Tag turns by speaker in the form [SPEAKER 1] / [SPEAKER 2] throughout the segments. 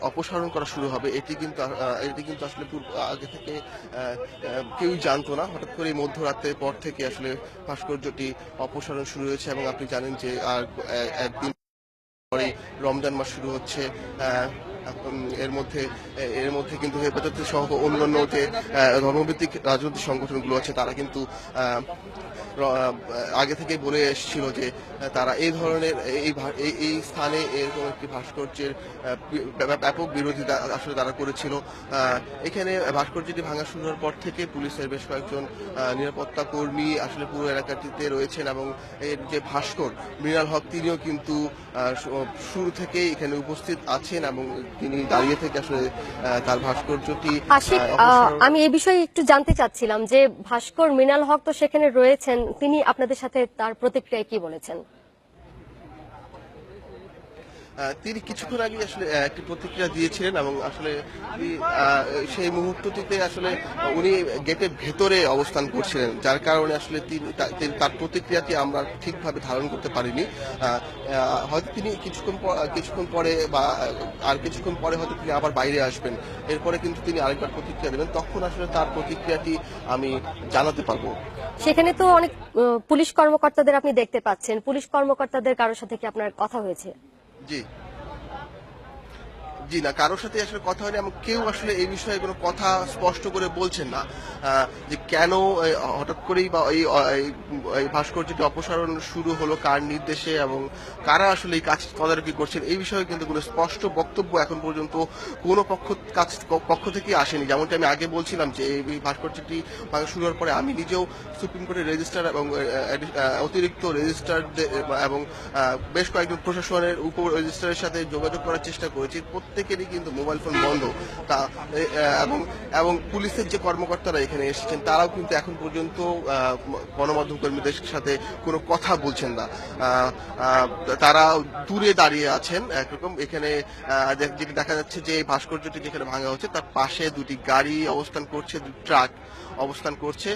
[SPEAKER 1] অপসারণ করা শুরু হবে এটি কিন্তু আসলে আগে থেকে কেউই জানতো না। হঠাৎ করে মধ্যরাতের পর থেকে আসলে ভাস্কর্যটি অপসারণ শুরু হয়েছে এবং আপনি জানেন যে আর একদিন পরেই রমজান মাস শুরু হচ্ছে। আহ, এখন এর মধ্যে কিন্তু হেফাজত সহ অন্যান্য যে ধর্মভিত্তিক রাজনৈতিক সংগঠনগুলো আছে তারা কিন্তু আহ, আগে থেকেই বলে এসেছিল যে তারা এই ধরনের এই স্থানে এরকম একটি ভাস্কর্যের ব্যাপক বিরোধিতা আসলে তারা করেছিল। এখানে ভাস্কর্যটি ভাঙা শুরু হওয়ার পর থেকে পুলিশের বেশ কয়েকজন নিরাপত্তা কর্মী আসলে পুরো এলাকাটিতে রয়েছেন এবং এর যে ভাস্কর মৃণাল হক তিনিও কিন্তু শুরু থেকেই এখানে উপস্থিত আছেন এবং তিনি দাঁড়িয়ে থেকে আসলে তার ভাস্কর্যটি
[SPEAKER 2] আশিক,
[SPEAKER 1] অপসারণ।
[SPEAKER 2] আমি এই বিষয়ে একটু জানতে চাচ্ছিলাম যে ভাস্কর মৃণাল হক তো সেখানে রয়েছেন, তিনি আপনাদের সাথে তার প্রতিক্রিয়ায় কি বলেছেন?
[SPEAKER 1] তিনি কিছুক্ষণ আগে আসলে একটি প্রতিক্রিয়া দিয়েছিলেন এবং আসলে সেই মুহূর্তটিতে আসলে উনি গেটের ভেতরে অবস্থান করছিলেন, যার কারণে আসলে তার প্রতিক্রিয়াটি আমরা ঠিকভাবে ধারণ করতে পারিনি। হয়তো তিনি কিছুক্ষণ পরে বা আর কিছুক্ষণ পরে হয়তো তিনি আবার বাইরে আসবেন, এরপরে কিন্তু তিনি আরেকবার প্রতিক্রিয়া দেবেন, তখন আসলে তার প্রতিক্রিয়াটি আমি জানাতে পারবো।
[SPEAKER 2] সেখানে তো অনেক পুলিশ কর্মকর্তাদের আপনি দেখতে পাচ্ছেন, পুলিশ কর্মকর্তাদের কারোর সাথে কি আপনার কথা হয়েছে?
[SPEAKER 1] জি জি না, কারোর সাথে আসলে কথা হয়নি এবং কেউ আসলে এই বিষয়ে কোনো কথা স্পষ্ট করে বলছেন না যে কেন হঠাৎ করেই বা এই ভাস্কর্যটি অপসারণ শুরু হলো, কার নির্দেশে এবং কারা আসলে এই কাজ তদারকি করছেন, এই বিষয়ে কিন্তু কোনো স্পষ্ট বক্তব্য এখন পর্যন্ত কোনো পক্ষ থেকে আসেনি। যেমনটি আমি আগে বলছিলাম যে এই ভাস্কর্যটি ভাঙা শুরু হওয়ার পরে আমি নিজেও সুপ্রিম কোর্টের রেজিস্ট্রার এবং অতিরিক্ত রেজিস্ট্রার এবং বেশ কয়েকজন প্রশাসনের উপ রেজিস্ট্রারের সাথে যোগাযোগ করার চেষ্টা করেছি। প্রত্যেকেরই কিন্তু মোবাইল ফোন বন্ধ। তা এবং এবং পুলিশের যে কর্মকর্তারা এখানে এসেছেন তারাও কিন্তু এখন পর্যন্ত গণমাধ্যম কর্মীদের সাথে কোনো কথা বলছেন না। তারা দূরে দাঁড়িয়ে আছেন একরকম। এখানে যেটি দেখা যাচ্ছে যে এই ভাস্কর্যটি যেখানে ভাঙা হচ্ছে তার পাশে দুটি গাড়ি অবস্থান করছে, দুটি ট্রাক অবস্থান করছে।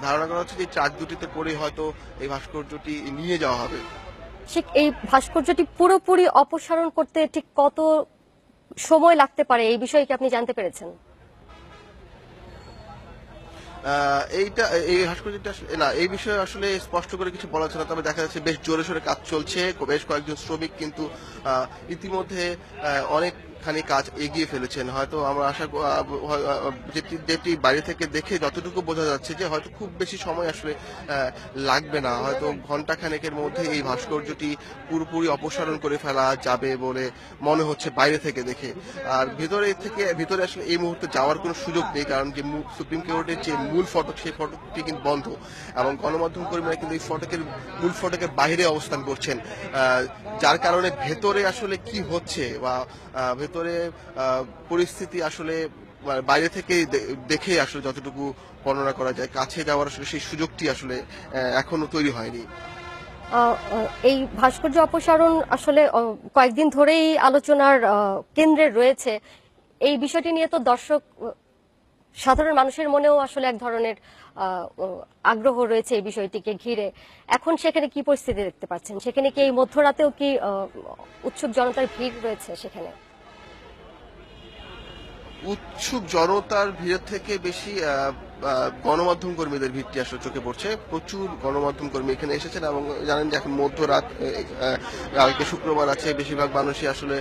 [SPEAKER 1] ধারণা করা হচ্ছে যে এই ট্রাক দুটিতে করে হয়তো এই ভাস্কর্যটি নিয়ে যাওয়া হবে।
[SPEAKER 2] এই ভাস্কর্যটি পুরোপুরি অপসারণ করতে ঠিক কত সময় লাগতে পারে, এই বিষয়ে কি আপনি জানতে পেরেছেন?
[SPEAKER 1] এই ভাস্কর্যটা না, এই বিষয়ে আসলে স্পষ্ট করে কিছু বলা যাচ্ছে না, তবে দেখা যাচ্ছে বেশ জোরে সোরে কাজ চলছে। বেশ কয়েকজন শ্রমিক কিন্তু ইতিমধ্যে অনেকখানি কাজ এগিয়ে ফেলেছেন। হয়তো আমরা যেটি বাইরে থেকে দেখে যতটুকু বোঝা যাচ্ছে যে হয়তো খুব বেশি সময় আসলে লাগবে না, হয়তো ঘন্টা খানেকের মধ্যে এই ভাস্কর্যটি পুরোপুরি অপসারণ করে ফেলা যাবে বলে মনে হচ্ছে বাইরে থেকে দেখে। আর ভিতরে আসলে এই মুহূর্তে যাওয়ার কোনো সুযোগ নেই, কারণ যে সুপ্রিম কোর্টের যে মূল ফটক সেই ফটকটি কিন্তু বন্ধ এবং গণমাধ্যম কর্মীরা কিন্তু এই মূল ফটকের বাইরে অবস্থান করছেন, যার কারণে ভেতরে আসলে কি হচ্ছে বা ভেতরে পরিস্থিতি আসলে বাইরে থেকে দেখে আসলে যতটুকু বর্ণনা করা যায়, কাছে যাওয়ার আসলে সেই সুযোগটি আসলে এখনো তৈরি হয়নি।
[SPEAKER 2] এই ভাস্কর্য অপসারণ আসলে কয়েকদিন ধরেই আলোচনার কেন্দ্রে রয়েছে। এই বিষয়টি নিয়ে তো সাধারণ মানুষের মনেও আসলে এক ধরনের আগ্রহ রয়েছে এই বিষয়টিকে ঘিরে। এখন সেখানে কি পরিস্থিতি দেখতে পাচ্ছেন? সেখানে কি এই মধ্যরাতেও কি উৎসুক জনতার ভিড় রয়েছে সেখানে?
[SPEAKER 1] উৎসুক জনতার ভিড়ের থেকে বেশি গণমাধ্যম কর্মীদের ভিড়টি আসলে চোখে পড়ছে। প্রচুর গণমাধ্যম কর্মী এখানে এসেছেন এবং জানেন যে এখন মধ্যরাত, কালকে শুক্রবার আছে, বেশিরভাগ মানুষই আসলে